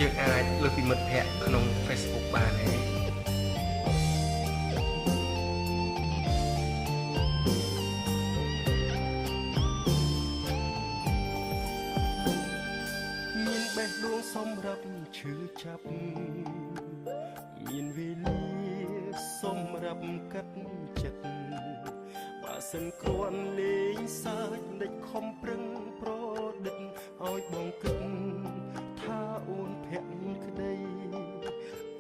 យើងអាចលើកពីមិត្តភ័ក្តិក្នុង Facebook បានទេមានបេះដូងសម្រាប់ឈឺចាប់មានវេលាសម្រាប់កាត់ចិត្តបើសិនគ្រាន់លេងសើចដេចខំប្រឹងប្រឌិតឲ្យបងគិតថាអូនភ័ក្រក្តី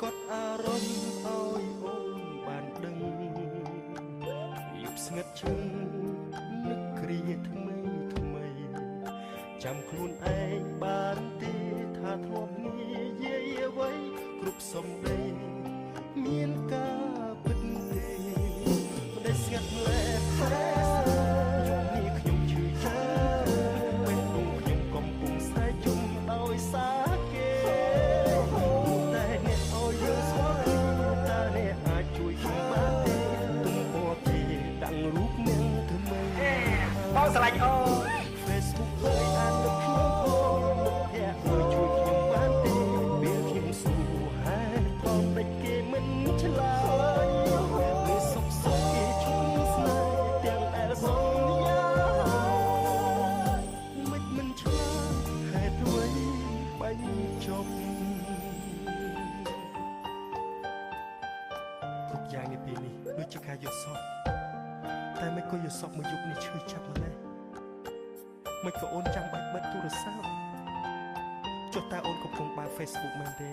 កត់អារម្មណ៍ឲ្យអូនបានដឹងយប់ស្ងាត់ជឹងនឹកគ្រាថ្មីថ្មីចាំខ្លួនឯងបានទេថាធ្លាប់និយាយអ្វីគ្រប់សំដីមានការពិតទេមិនได้ស្ងាត់លែផែយប់នេះខ្ញុំឈឺចាប់ពេលដងខ្ញុំកំពុងសែជុំដោយសារគេតែអ្នកឲ្យយើងស្គាល់គ្នាតើអ្នកអាចជួយខ្ញុំបានទេទុំពណ៌ទេដាក់រូបនាងធ្វើម៉េចបងស្រឡាញ់អូFacebook ឲ្យអានលើខ្ញុំផងអ្នកជួយខ្ញុំបានទេពេលខ្ញុំសួរហេតុផលតែគេមិនឆ្លើយពេលសុខសុខគេឈប់ស្នេហ៍ទាំងដែលសន្យាមិនឆ្លើយហេតុអ្វីបាញ់ចប់គ្រប់យ៉ាងនៅពេលនេះដូចជាការយល់សប្តិតែមិនក៏យល់សប្តិមួយយប់នេះឈឺចាប់ម្ល៉េះមិនក៏អូនចាំបាច់បិទទូរស័ព្ទចុះតើអូនកំពុងបើក Facebook មែនទេ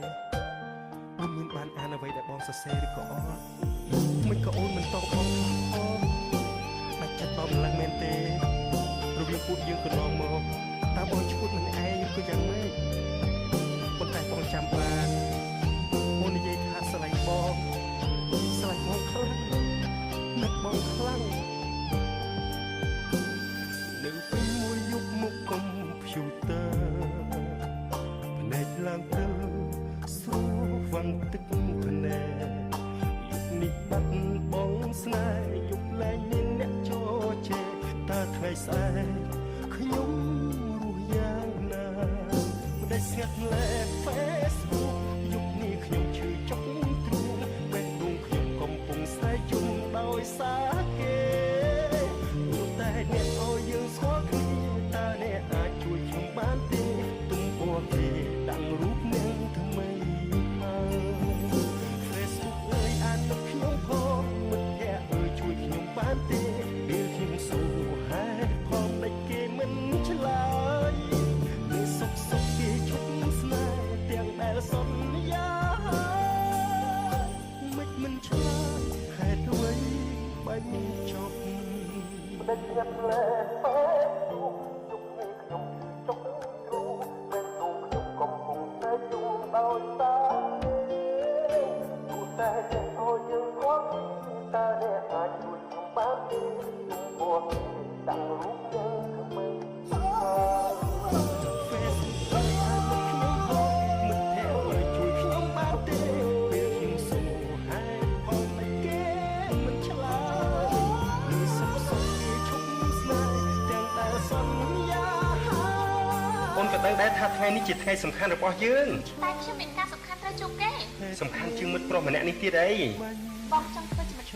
អូនមានបានអានអ្វីដែលបងសរសេរឬក៏អត់មិនក៏អូនមិនតបបងផងបាច់ចិត្តតបម្លឹងមែនទេរវាងពួកយើងកន្លងមកតើបងឈួតមិនឯងឬក៏យ៉ាងម៉េចប៉ុន្តែបងចាំបានអូននិយាយថាស្រឡាញ់បងខ្លាំងនឹកបងខ្លាំងនៅពេលមួយយប់មុខកុំព្យូទ័រភ្នែកឡើងព្រឹលស្រួលវងទឹកភ្នែកយប់នេះបាត់បងស្នេហ៍យប់លែងមានអ្នកចោជេរតើថ្ងៃស្អែកខ្ញុំរស់យ៉ាងណាមិនได้ស្ងាត់លែ Facebook យប់នេះខ្ញុំឈឺចុកទ្រូងបេះដូងខ្ញុំកំពុងសែជុំដោយសារគេតែអ្នកឲ្យយើងស្គាល់គ្នាតើអ្នកអាចជួយខ្ញុំបានទេទុំពណ៌ទេដាក់រូបនាងថ្មីហើយ Facebook អើយអានទៅខ្ញុំផងមិត្តភក្តិអើយជួយខ្ញុំបានទេពេលខ្ញុំសួរហេតុផលតែគេមិនឆ្លើយពេលសុខសុខគេឈប់ស្នេហ៍ទាំងដែលសន្យាមិនឆ្លើយហេតុអ្វីបាញ់ចប់ដែលជ្រាបលែបែបយប់នេះខ្ញុំចុកទ្រូងពេលដងខ្ញុំកំពុងតែយំដោយសារទោះតែអ្នកឲ្យយើងស្គាល់តើអ្នកអាចជួយខ្ញុំបានទេពណ៌ដាក់រូបយើងថ្មី Facebook ឲ្យអានមកខ្ញុំផងមិត្តភក្តិឲ្យជួយខ្ញុំបានទេពេលខ្ញុំសួរហេតុផលតែគេមិនឆ្លើយនេះសុខសុខគេឈប់ស្នេហ៍ទាំងដែលសន្យាអូនក៏ដឹងដែរថាថ្ងៃនេះជាថ្ងៃសំខាន់របស់យើងតែខ្ញុំមានការសំខាន់ត្រូវជួបគេសំខាន់ជាងមិត្តប្រុសម្នាក់នេះទៀតអីបងចង់ធ្វើជាមិត្ត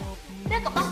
ឬក៏បង